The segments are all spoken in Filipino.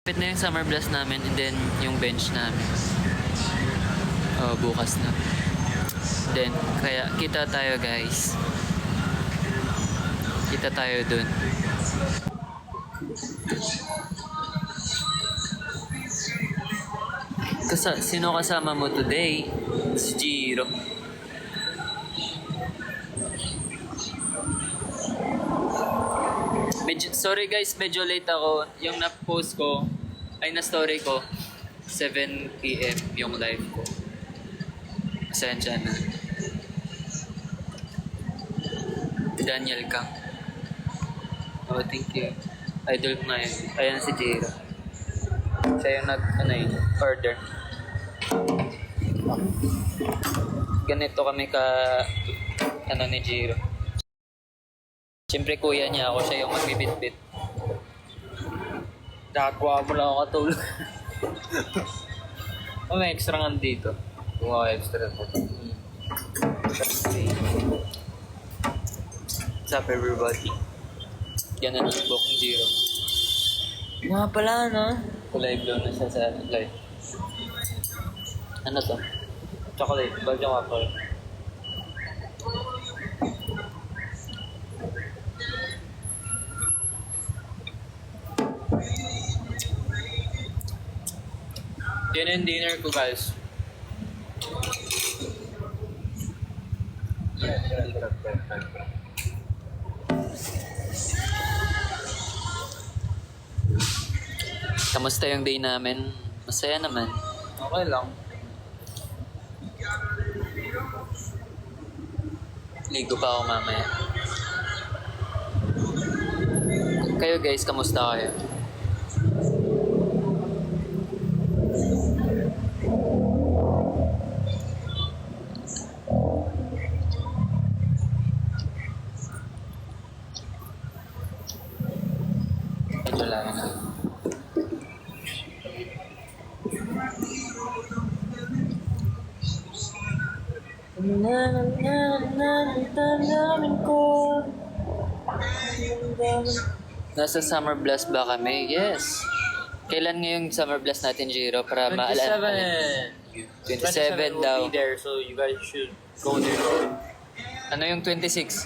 Pwede na yung summer blast namin and then yung bench namin. Bukas na. Then, kaya kita tayo guys. Kita tayo dun. Sino kasama mo today? Si Jiro. Sorry guys, medyo late ako. Yung na-post ko, ay na-story ko, 7 PM yung live ko. Pasensya na. Daniel Kang. Oh, thank you. Idol ko na yun. Ayan si Jiro. Siya yung order. Ganito kami ni Jiro. Siyempre kuya niya ako, siya yung magbibitbit. Nakakuha mo lang ako katulog. May extra nga dito. Kung extra po. What's up everybody? Ganun ang booking Jiro. Nga pala, no? Live daw na siya sa live. Ano to? Chocolate. Belgian waffle. Yan yung dinner ko guys. Kamusta yung day namin? Masaya naman. Okay lang. Ligo pa ako mamaya. Kayo guys, kamusta kayo? Medyo lang na. Nasa summer blast ba kami? Yes. Kailan ngayong summer blast natin, Jiro? Para 27 will daw. be there, so you guys should go there. Ano yung 26?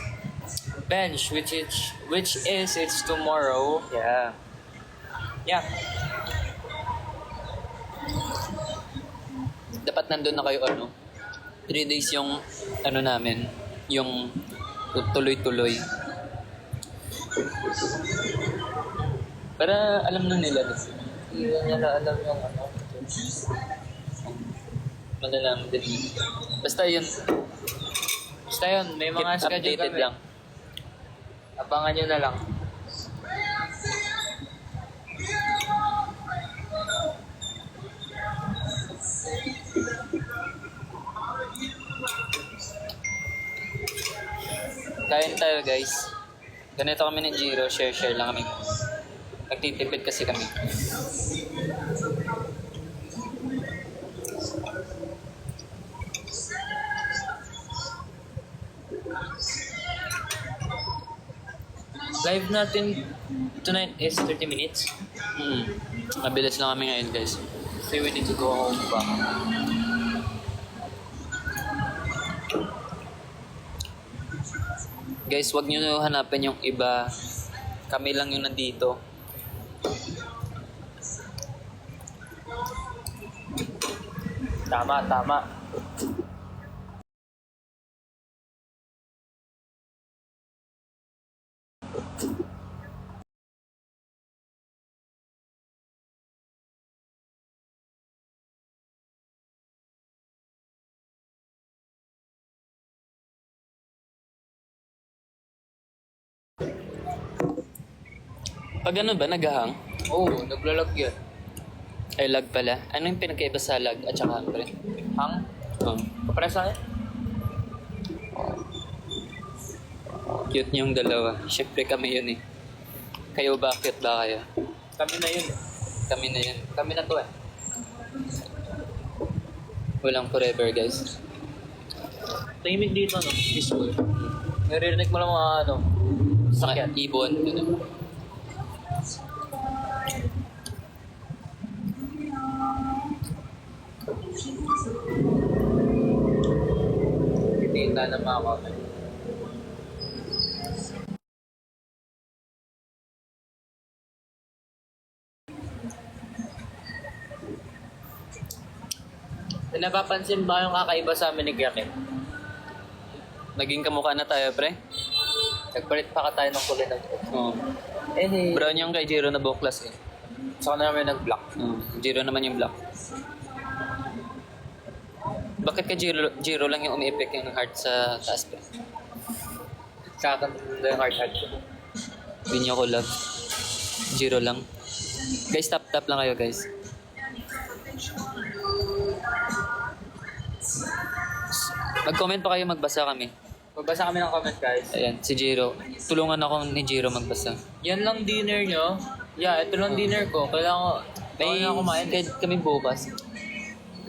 Bench, which is it's tomorrow. Yeah. Yeah. Dapat nandun na kayo 3 days yung namin, yung tuloy-tuloy. Para alam na nila. Hindi nila alam yung Malalaman din. Basta yun, may mga keep schedule updated kami. lang. Abangan nyo na lang. Kain tayo guys. Ganito kami ni Jiro, share lang kami. Nagtitipid kasi kami. Live natin tonight is 30 minutes. Mabilis lang kami ngayon guys. So we need to go home ba? Guys, wag nyo hanapin yung iba. Kami lang yung nandito. Tama. Pag ano ba, naghahang? Oo, naglalag yan. Ay, lag pala. Ano yung pinagkaiba sa lag at saka pre? Hang? Oh. Kapresa eh? Cute niyong dalawa. Siyempre kami yun eh. Kayo ba? Cute ba kayo? Kami na yun. Kami na yun. Kami na to eh. Walang forever guys. Tahimik dito peaceful. Naririnig mo lang mga Mga sakyan. ibon. Ganun. wala na makakomment. May napapansin ba yung kakaiba sa amin ni Gakin? Naging kamukha na tayo, pre. Nagpalit pa ka tayo ng kulay ng buhok. Oo. Eh, Brown yung kay Jiro na buklas eh. saka na namin nag-block. Jiro naman yung black. Bakit ka Jiro lang yung umi-effect yung heart sa taas, pre? Sa akin yung hard ko. Hindi niyo ko love. Jiro lang. Guys, tap lang kayo, guys. Mag-comment pa kayo, magbasa kami. Magbasa kami ng comment, guys. Ayan, si Jiro. Tulungan ako ni Jiro magbasa. Yan lang dinner nyo. Yeah, ito lang dinner ko. Kailangan May ko kumain. schedule kami bukas.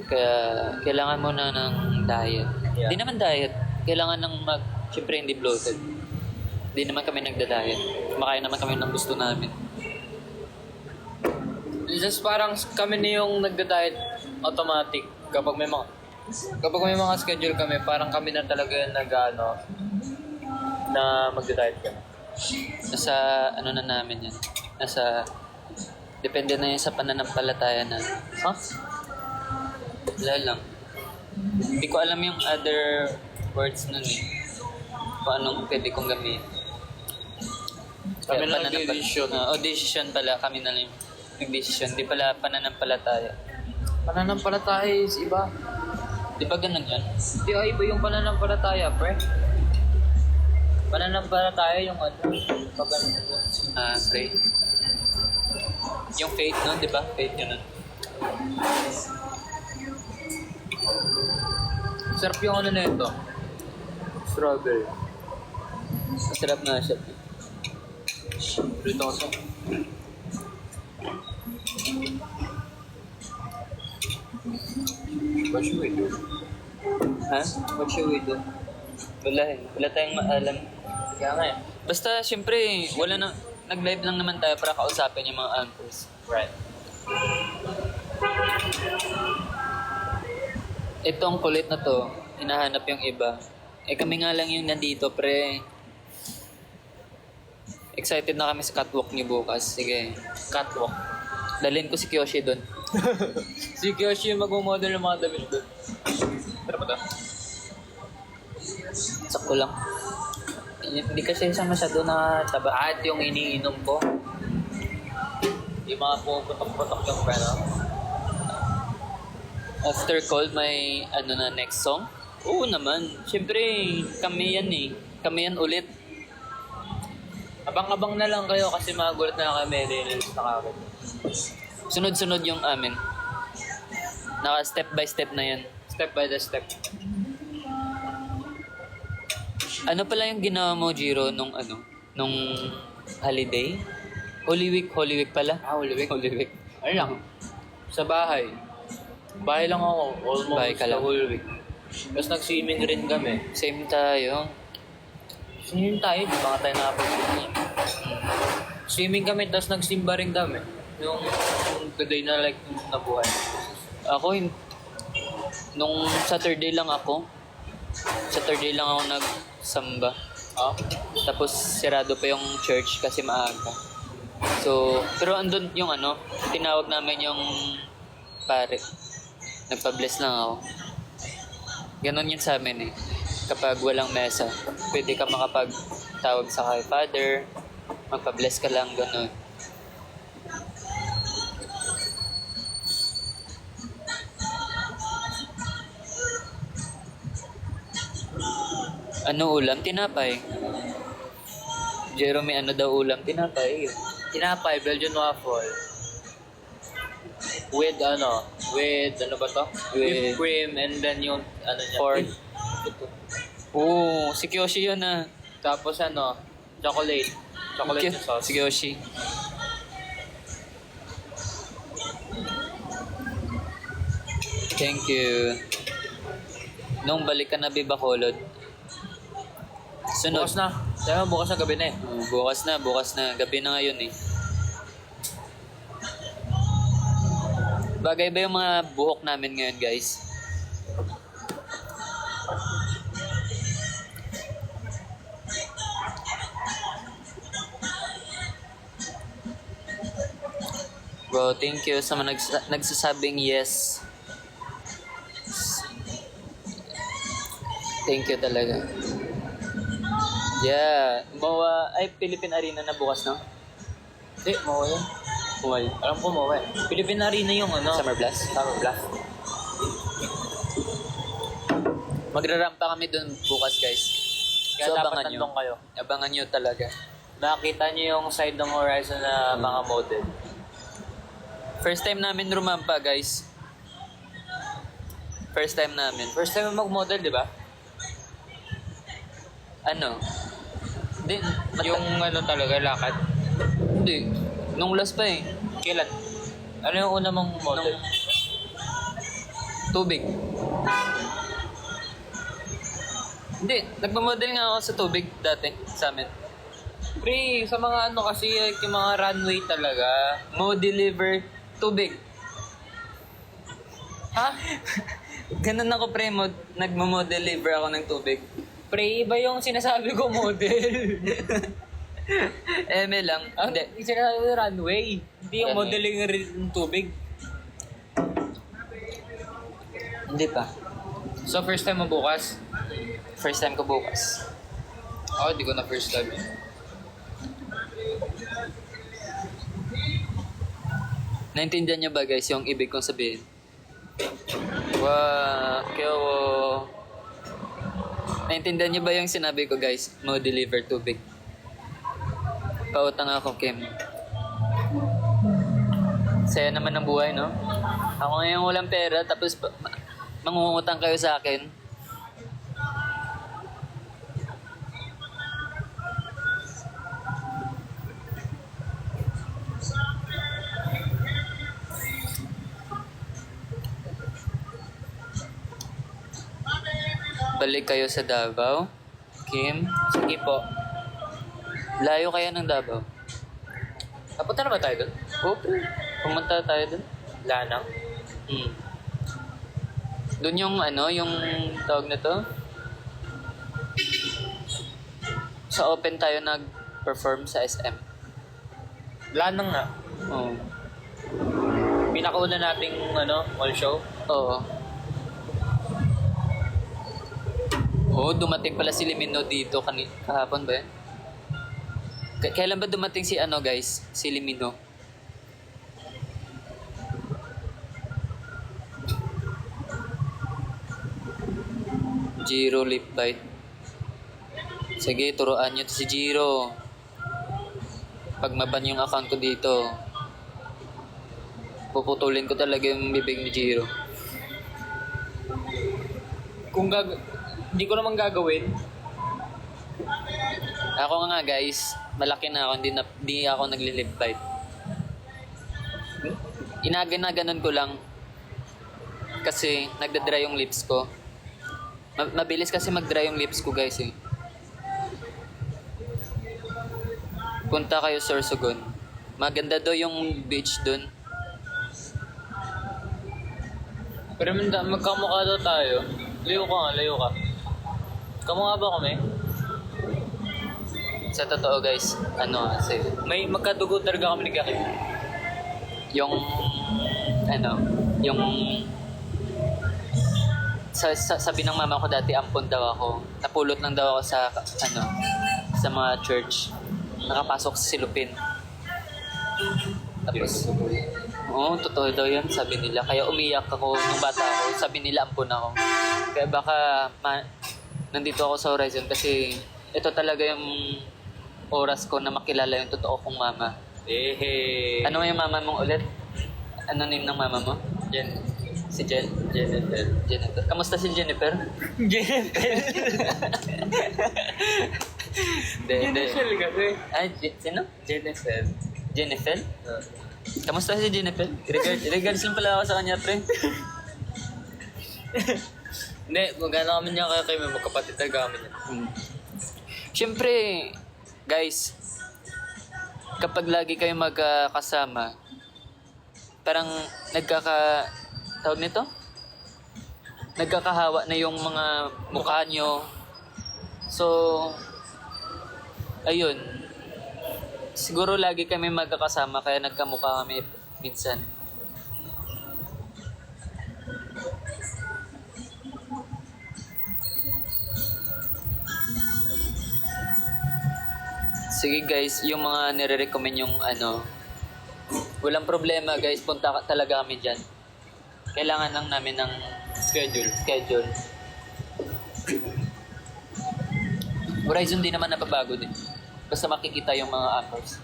Kaya kailangan mo na ng diet. Yeah. Hindi naman diet. Kailangan ng siyempre hindi bloated. Hindi naman kami nagda-diet. Kumakain naman kami ng gusto namin. Just parang kami na yung nagda-diet automatic kapag may mga schedule kami, parang kami na talaga yung nag-ano na magda-diet kami. Nasa ano na namin yan. Depende na yun sa pananampalataya na. Huh? Wala lang. Hindi ko alam yung other words nun eh. Kung anong pwede kong gamitin. Kami na nag-decision. Decision pala. Kami na lang yung nag-decision. Di pala pananampalataya. Pananampalataya is iba. Di ba ganun yan? Hindi, iba yung pananampalataya, pre. Pananampalataya yung ano. Pray. Yung faith nun, di ba? Faith yun nun. Sarap yung ano na ito. Strawberry. Masarap nga siya. Dito ko sa... What should we do? Ha? What should we do? Wala eh. Wala tayong maalam. Kaya nga eh. Basta, syempre, wala na... Nag-live lang naman tayo para kausapin yung mga anchors. Right. Itong kulit na to, hinahanap yung iba. Eh kami nga lang yung nandito, pre. Excited na kami sa catwalk niyo bukas. Sige. Catwalk. Dalhin ko si Kyoshi doon. Si Kyoshi yung mag-model ng mga damit doon. Tara pa to? Sakto lang. Hindi kasi siya masyado na taba. At yung iniinom ko. Yung mga pumuputok-putok yung pera. After cold, may ano na next song? Oo naman. Siyempre, kami yan eh. Kami yan ulit. Abang-abang na lang kayo kasi magulat na kami. Release na kami. Sunod-sunod yung amin. Naka step by step na yan. Step by the step. Ano pala yung ginawa mo, Jiro, nung holiday? Holy Week pala? Holy Week. Holy Week. Ayun lang. Sa bahay. Bahay lang ako. Almost Bahay ka the lang. whole week. Tapos nag-swimming rin kami. Same tayo. Swimming tayo. Di ba nga tayo nakapag-swimming? Swimming kami, tapos nagsimba rin kami. Yung the day na like nabuhay. Ako, nung Saturday lang ako. Saturday lang ako nagsamba. Ah? Tapos sirado pa yung church kasi maaga. So, pero andun yung tinawag namin yung pare. Nagpa-bless lang ako. Ganon yun sa amin eh. Kapag walang mesa, pwede ka makapagtawag sa kay Father, magpa-bless ka lang, ganon. Ano ulam? Tinapay. Jeremy, ano daw ulam? Tinapay. Tinapay, Belgian waffle. With ano ba to? Whipped cream and then yung ano niya. Pork. Oo, si Kyoshi yun ah. Tapos chocolate. Chocolate yung sauce. Si Kyoshi. Thank you. Nung balik ka na Bacolod. Sunod. Bukas na. Sabi mo, bukas na gabi na eh. Bukas na. Gabi na ngayon eh. Bagay ba yung mga buhok namin ngayon, guys? Wow, thank you sa mga nagsasabing yes. Thank you talaga. Yeah, Philippine Arena na bukas, no? Hindi, mawa yun. Buhay. Alam ko mawa eh. Philippine Arena yung ano. Summer Blast? Summer Blast. Magrarampa kami doon bukas, guys. Kaya So, dapat abangan nyo. nandun kayo. Abangan nyo talaga. Nakita nyo yung side ng horizon na mga model. First time namin rumampa, guys. First time namin. First time mo mag-model, di ba? Ano? Hindi, Yung ano talaga, lakad. hindi. Nung last pa eh. Kailan? Ano yung una mong model? Tubig. Hindi, nagmamodel nga ako sa tubig dati, sa amin. Pre, sa mga ano kasi, like, yung mga runway talaga. Mo deliver tubig. Ha? Ganun ako pre, nagmamodeliver ako ng tubig. Pre, iba yung sinasabi ko model. Eme lang. Hindi. Hindi. Yung sinasabi ko runway. Hindi yung Runway. modeling ng tubig. Hindi pa. So, first time mo bukas? First time ko bukas. Ako, hindi ko na first time yun. Naintindihan niyo ba guys yung ibig kong sabihin? Wow, kyo. Naintindihan niyo ba yung sinabi ko guys? Mo deliver tubig. Pautang ako, Kim. Saya naman ng buhay, no? Ako ngayon walang pera, tapos mangungutang kayo sa akin. Balik kayo sa Davao. Kim, Sige po. layo kaya ng Davao? Napunta na ba tayo doon? Okay. Pumunta tayo dun. Lanang. Hmm. Doon yung ano, yung tawag na to. Sa open tayo nag-perform sa SM. Lanang nga. Oo. Pinakauna nating ano, mall show. Oo. Oo, dumating pala si Limino dito kahapon ba yan? Kailan ba dumating si ano guys? Si Limino? Jiro lip bite. Sige, turuan nyo to si Jiro. Pag maban yung account ko dito, puputulin ko talaga yung bibig ni Jiro. Kung hindi ko naman gagawin. Ako nga guys, malaki na ako, hindi ako nagli-lip bite. Inaganagan ko lang kasi nagda-dry yung lips ko. Mabilis kasi mag-dry yung lips ko guys eh. Punta kayo Sorsogon. Maganda daw yung beach dun. Pero magkamukha daw tayo. Layo ka nga, layo ka. Kamukha ba kami? Sa totoo guys, ano kasi May magkadugo talaga kami ni Gaki. yung yung sabi ng mama ko dati ampon daw ako. Napulot lang daw ako sa mga church. Nakapasok sa silupin. Tapos, oo, totoo daw yan, sabi nila. Kaya umiyak ako nung bata ako. Sabi nila ampon ako. Kaya baka nandito ako sa Horizon kasi ito talaga yung oras ko na makilala yung totoo kong mama. Ano yung mama mong ulit? Ano name ng mama mo? Jen. Si Jennifer. Kamusta si Jennifer? Jennifer. Hindi. kasi. Ay, sino? Jennifer. Jennifer? Kamusta si Jennifer? Regards lang pala ako sa kanya, pre. Hindi, magana kami niya kay may magkapatid talaga kami niya. Siyempre, guys, kapag lagi kayo magkasama, parang tawag nito? Nagkakahawa na yung mga mukha nyo. So, ayun. Siguro lagi kami magkakasama kaya nagkamukha kami. Minsan. Sige guys, yung mga nire-recommend yung ano, walang problema guys, punta talaga kami dyan. Kailangan lang namin ng schedule. Horizon din naman napabago din. Basta makikita yung mga apples.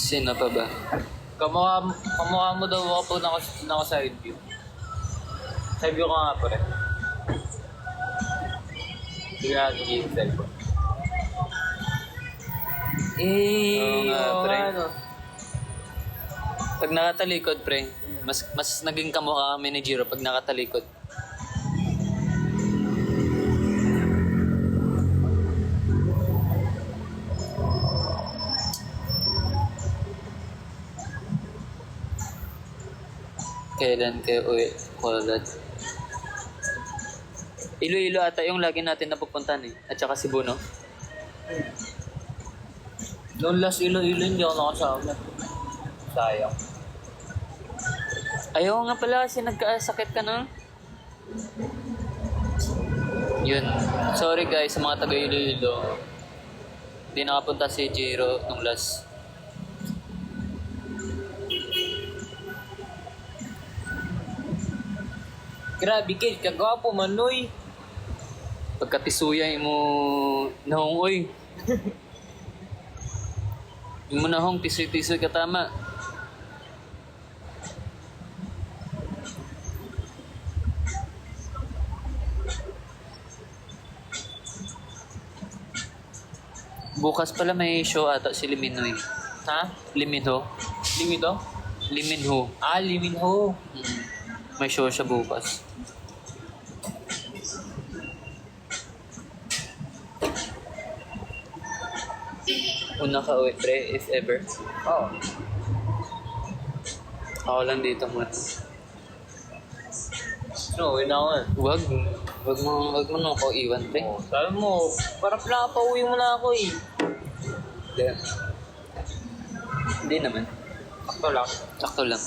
Sino pa ba? Kamukha mo daw ako pag naka-side view. Side view ka nga pa rin. Sige natin yung cellphone. Oo nga, pre. ano? Pag nakatalikod, pre, mas naging kamukha kami ni Jiro pag nakatalikod. Kailan kayo uwi? Kulad. Iloilo ata yung lagi natin napupuntahan eh. At saka Cebu, no? Noong last Iloilo, hindi ako nakasama. Sayang. Ayaw nga pala kasi nagkasakit ka na. Yun. Sorry guys sa mga taga Iloilo. Hindi nakapunta si Jiro nung last. Grabe kid, kagwapo manoy. Pagkatisuyay mo nahongoy. Yung mo nahong tisoy-tisoy ka tama. Bukas pala may show ata si Liminho eh. Ha? Liminho. Limito? Liminho. Ah, Liminho. May show siya bukas. Una ka uwi, pre, if ever. Oo. Ako lang dito muna. No, yun ako eh. Wag mo na ako iwan, pre. Oh, sabi mo, parang pinapauwi mo na ako eh. Hindi naman. Sakto lang. Sakto lang.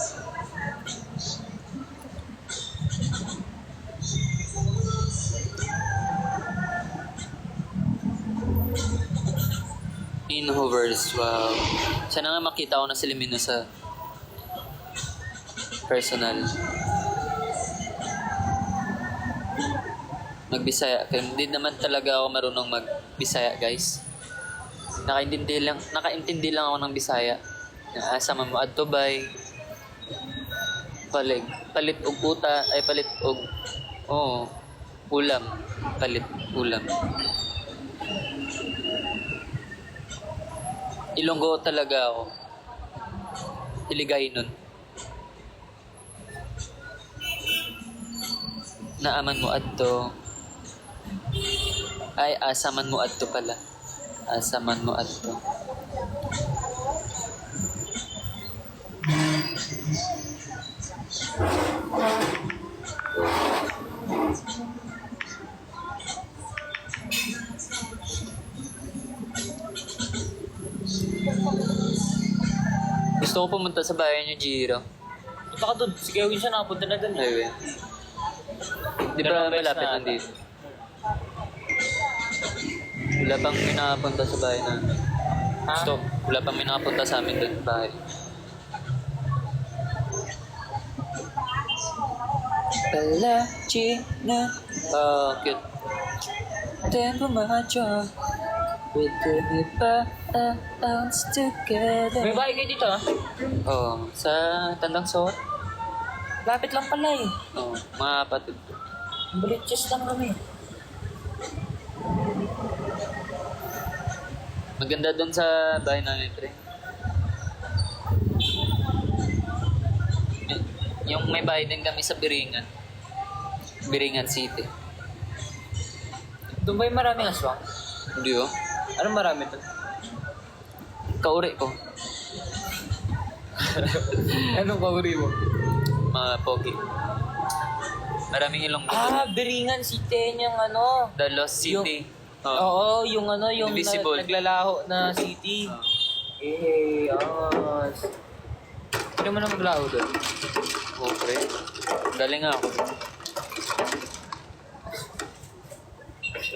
In hovers, wow. Sana nga makita ko na si Limino sa personal. Magbisaya. Kaya hindi naman talaga ako marunong magbisaya, guys. Nakaintindi lang ako ng Bisaya. Sama mo adto bay. Palit og uta, ay palit og ulam. Palit ulam. Ilonggo talaga ako. Iligay nun. Naaman mo adto. Ay, asaman mo adto pala. Asaman mo adto. Gusto ko pumunta sa bahay niyo, Jiro. Punta ka doon. Si Kevin siya nakapunta na doon. Highway. Di ba malapit nandito? Wala pang pinapunta sa bahay na. Ha? Wala pang pinapunta sa amin doon bahay. Palagina. Oh, cute. Tempo macho. We could be bounce together. May bahay kayo dito ha? Oh, sa Tandang Sot. Lapit lang pala eh. Oh, mga kapatid. Baliches lang kami. Maganda doon sa bahay namin, pre. Yung may bahay din kami sa Biringan. Biringan City. Doon ba yung maraming aswang? Hindi oh. Anong marami doon? Kauri ko. Anong kauri mo? Mga pogi. Maraming ilong dito. Biringan City yung ano. The Lost City. Oo, yung ano, yung Invisible. naglalaho na city. Yes. Hindi mo na maglaho doon. Oh, pre. Galing ako.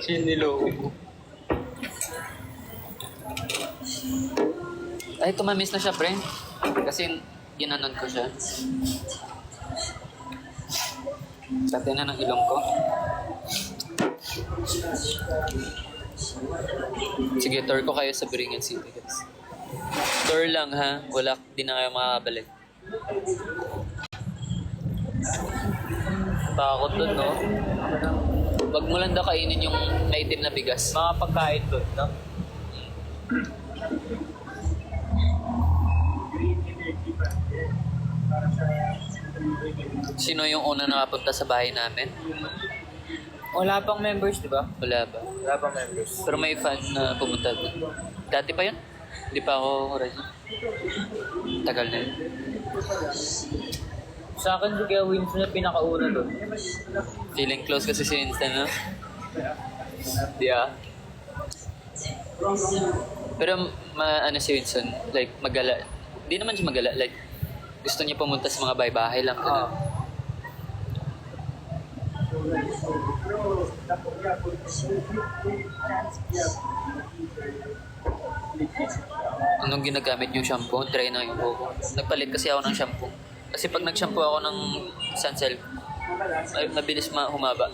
Sinilo. Ay, tumamiss na siya, pre. Kasi ginanon ko siya. Pati na ng ilong ko. Sige, tour ko kayo sa Biringan City, guys. Tour lang, ha? Wala, di na kayo makakabalik. Takot doon, no? Wag mo lang daw kainin yung naitim na bigas. Mga pagkain doon, no? Sino yung una nakapunta sa bahay namin? Wala pang members, di ba? Wala ba? Wala pang members. Pero may fan na pumunta doon. Dati pa yun? Hindi pa ako ready. Tagal na yun. Sa akin, si Kuya Winston na pinakauna doon. Feeling close kasi si Winston, no? Di ah. Pero ano si Winston, like magala. Di naman siya magala, like gusto niya pumunta sa mga bahay-bahay lang. Oo. Anong ginagamit yung shampoo? Dry na yung buhok ko. Nagpalit kasi ako ng shampoo. Kasi pag nag-shampoo ako ng Sunsilk, ay mabilis humaba.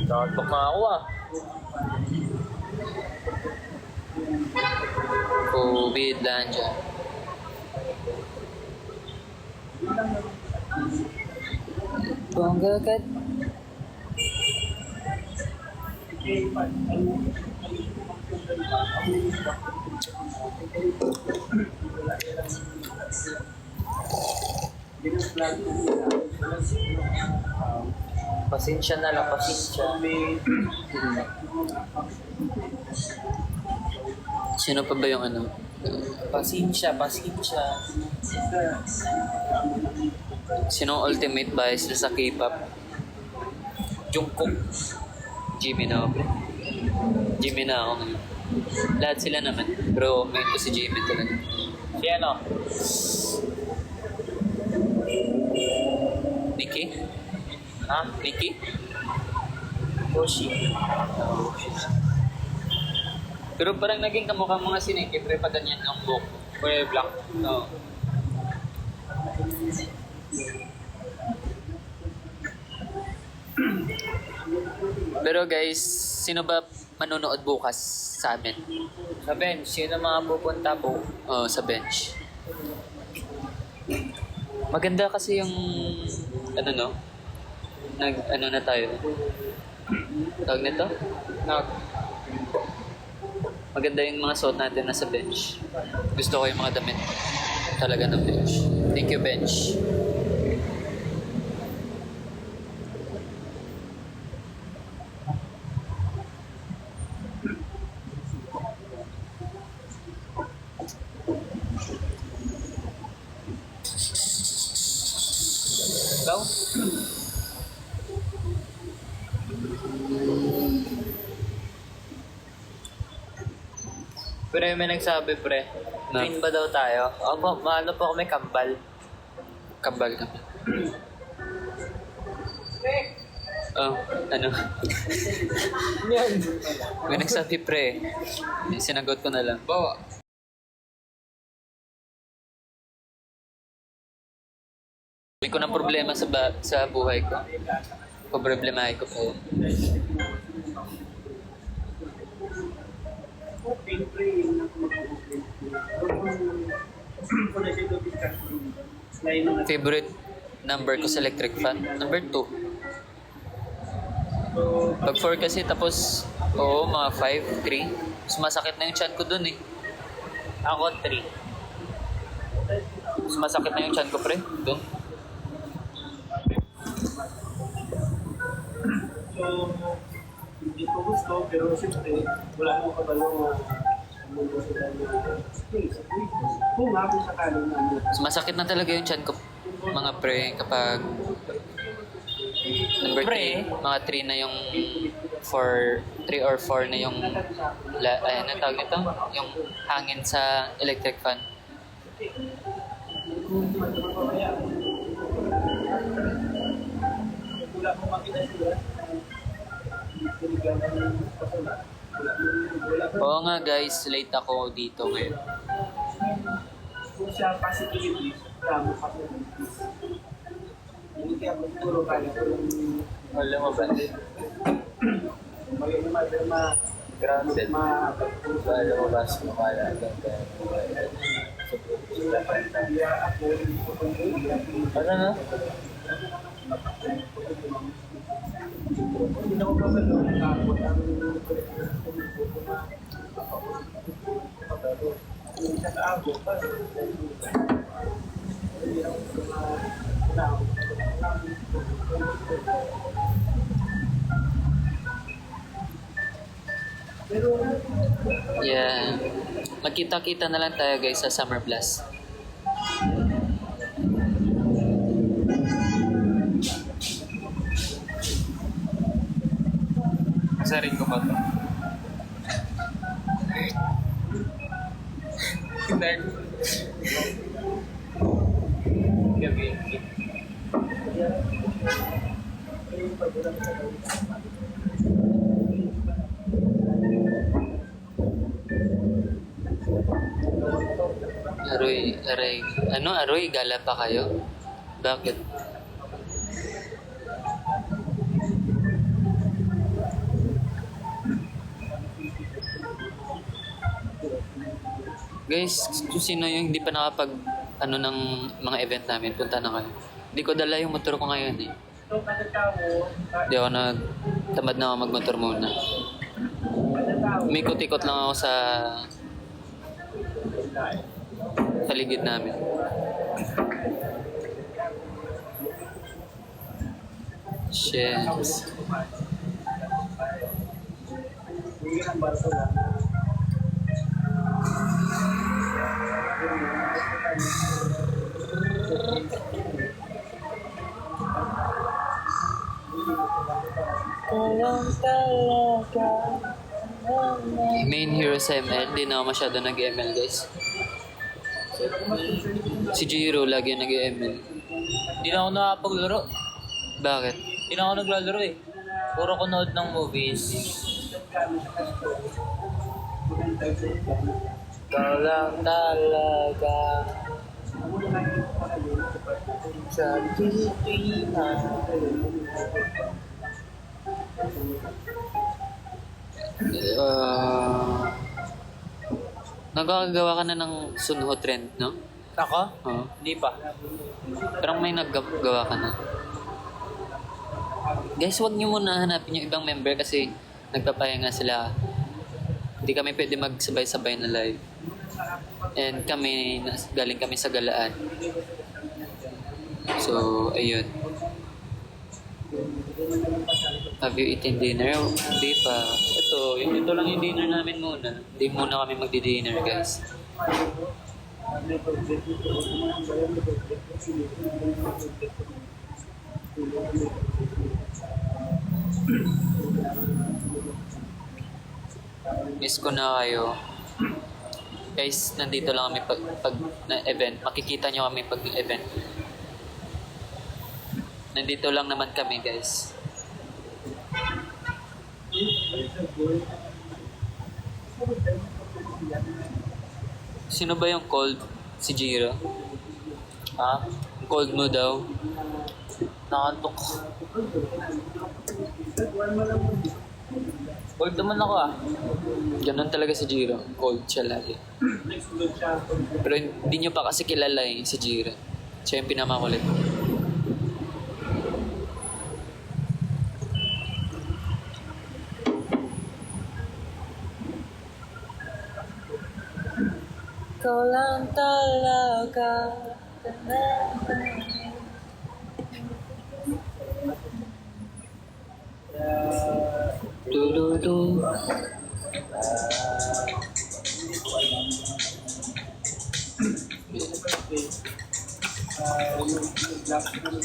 Nakatok na ako ah. COVID lang dyan. Bongga kat. Pasensya na lang, pasensya. Sino pa ba yung ano? Pasensya, pasensya. Sino ang ultimate bias na sa K-pop? Jungkook. Jimmy na ako. Jimmy na ako ngayon. Lahat sila naman. Pero may ito si Jimmy talaga. Si ano? Nikki? Ha? Nikki? Hoshi. Pero parang naging kamukha mga si Nikki. Pero pa ganyan ang buhok. Kulay black. Oo. Pero guys, sino ba manonood bukas sa amin? Sa bench, sino mga pupunta po? Oo, sa bench. Maganda kasi yung ano no? Ano na tayo? Tawag nito? Maganda yung mga suot natin na sa bench. Gusto ko yung mga damit talaga ng bench. Thank you, bench. Ikaw? Pre, may nagsabi pre. Na? Twin ba daw tayo? Opo, maano po kami kambal. Kambal ka. Oh, ano? Yan. May nagsabi pre. Sinagot ko na lang. Bawa. Hindi ko ng problema sa buhay ko. Problemahin ko po. Favorite number ko sa electric fan? Number 2. Pag 4 kasi tapos, oo, mga 5, 3. Mas masakit na yung chan ko dun eh. Ako 3. Masakit na yung chan ko, pre. Doon. So, hindi ko gusto, pero siyempre, wala akong kabalong mundo sila ng space. Kung nga kung sakaling namin. So, masakit na talaga yung chan ko, mga pre, kapag number Pre? 3, mga 3 na yung 3 or 4 na yung ano tawag nito? Yung hangin sa electric fan. Wala akong makita sila. Oo nga guys, late ako dito ngayon. Kung siya positivity, tama pa po. Hindi kaya magturo kaya ko yung Wala mo ba? Grounded. Wala mo ba sa kumala? Ano na? hindi ako kabalo ng kapot ang nakaabot pa. Hindi ako pero Yeah. Magkita-kita na lang tayo guys sa Summer Blast. Masarin ko pa to. Dark. Gabi. Aroy, gala pa kayo? Bakit? Guys, kung sino yung hindi pa nakapag ng mga event namin, punta na kayo. Hindi ko dala yung motor ko ngayon eh. so katatawo, Hindi ako tamad na ako magmotor muna. Umikot-ikot lang ako sa paligid namin. Shit. hindi ang barko lang. Main hero sa ML, di na ako masyado nag-ML guys. Si Jiro lagi yung nag-ML. Hindi na ako nakapaglaro. Bakit? Hindi na ako naglalaro eh. Puro ko nood ng movies. Ikaw lang talaga sa Pilipinas. Nagkakagawa ka na ng Sunho trend, no? Ako? Oo. Hindi pa. Parang may naggawa ka na. Guys, wag niyo muna hanapin yung ibang member kasi nagpapahinga sila. Hindi kami pwede magsabay-sabay na live. And galing kami sa galaan. So, ayun. Have you eaten dinner? Hindi pa. Ito lang yung dinner namin muna. Hindi muna kami magdi-dinner, guys. Miss ko na kayo. Guys, nandito lang kami pag na event. Makikita nyo kami pag event. Nandito lang naman kami, guys. Sino ba yung cold? Si Jiro? Ha? Cold mo daw. Nakantok. Cold naman ako ah. Ganun talaga si Jiro. Cold siya lagi. Pero hindi nyo pa kasi kilala eh, si Jiro. Siya yung pinamakulit. Ikaw lang talaga Du.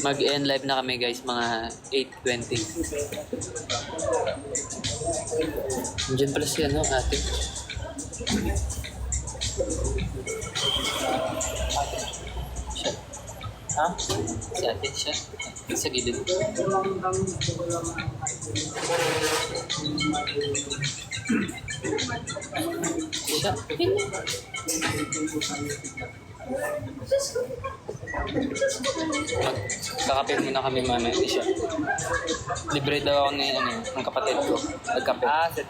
Mag-end live na kami guys, mga 8:20. Nandiyan pala si ano, ate. Siya. Ha? Si ate siya. Sa gilid. Siya. Kakapit muna kami mamaya. Siya. Libre daw ako ng, ng kapatid ko. Nagkape. Ah, set.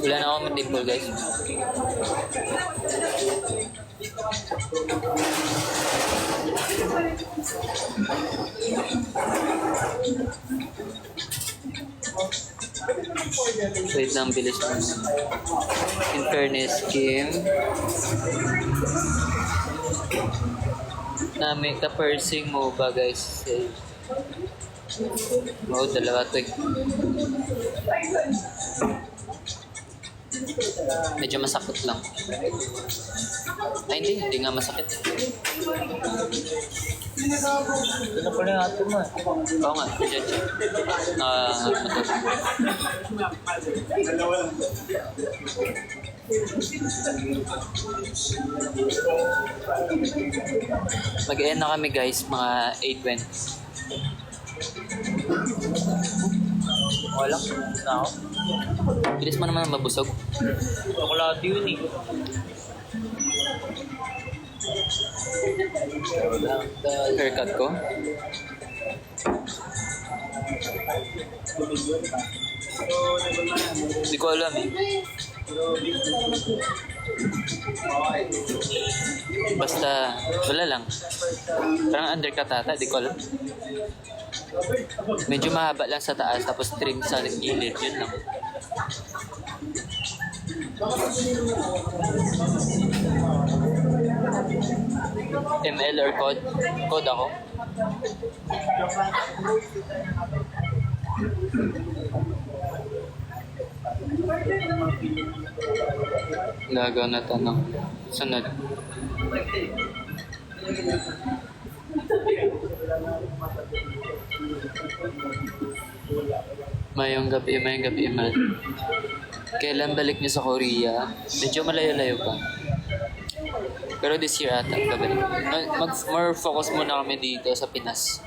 Wala na akong dimple guys. Wait lang, bilis lang. In fairness, Kim. Na-make the pursing mo ba guys? Oo, dalawa to eh. Medyo masakit lang. Ay, hindi nga masakit. Ito na pala yung ato mo eh. Oo nga, dyan siya. Matulog. Dalawa lang. Mag-end na kami guys, mga 8:20. Walang na ako. Bilis mo naman mabusog. Chocolate yun eh. Haircut ko. Hindi ko alam eh. Basta, wala lang. Parang undercut ata, di ko alam. Medyo mahaba lang sa taas, tapos trim sa gilid, yun lang. ML or code? Code ako. Lagaw na tanong. Sunod. Mayong gabi man. Kailan balik niyo sa Korea? Medyo malayo-layo pa. Pero this year ata, babalik. More focus muna kami dito sa Pinas.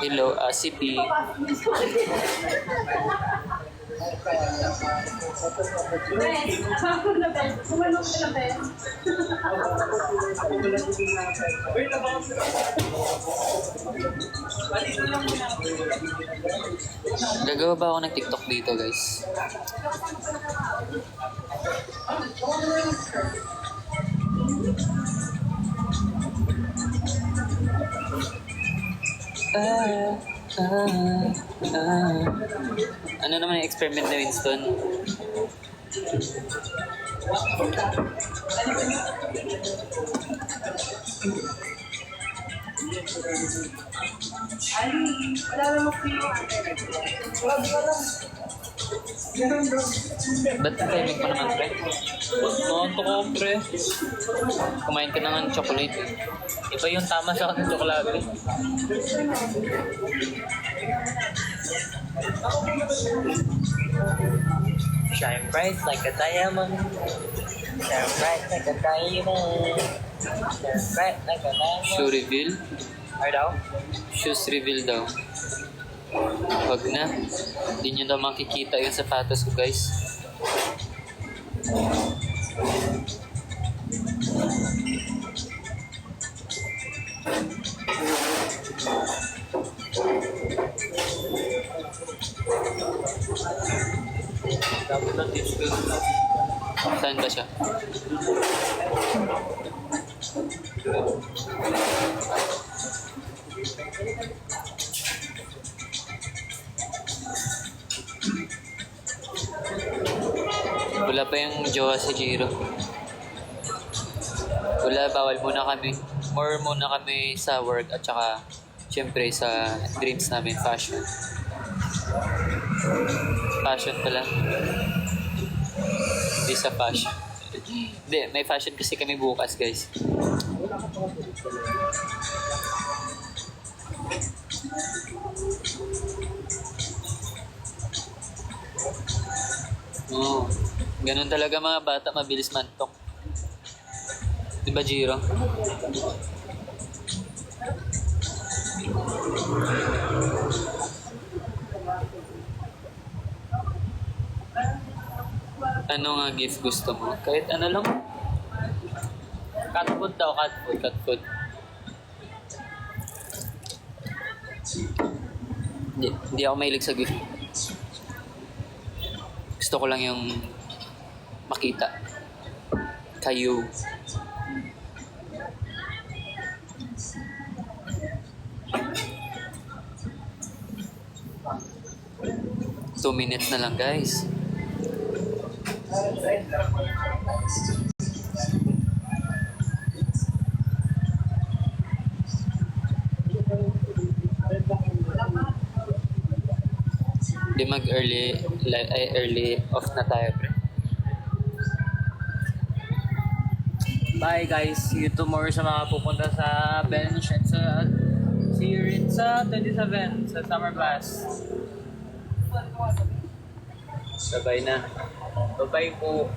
Hello, si P. Gagawa ba ako ng TikTok dito, guys? Ano naman yung experiment ni Winston? Ba't ang timing mo naman, pre? Noonto ko, pre. Kumain ka na ng chocolate. Iba yung tama sa akin ng tsokolate. Shine bright like a diamond. Shine bright like a diamond. Shine bright like a diamond. Shoe reveal? Ay daw? Shoes reveal daw. Wag na. Hindi nyo daw makikita yung sapatos ko, guys. Dapat lang teach ko na. Saan ba siya? Wala pa yung jowa si Jiro. Wala, bawal muna kami. More muna kami sa work at saka syempre sa dreams namin, fashion. Fashion pala. Hindi sa fashion. Hindi, may fashion kasi kami bukas, guys. Oo. Ganun talaga mga bata, mabilis mantok. Di ba, Jiro? Ano nga gift gusto mo? Kahit ano lang. Cat food daw, cat food, cat food. Hindi ako mahilig sa gift. Gusto ko lang yung makita. Kayo. Two minutes na lang, guys. Di early off na tayo, pre. Bye guys, see you tomorrow sa mga pupunta sa bench and see you rin sa 27 sa Summer Blast. Sabay na. Bye-bye po.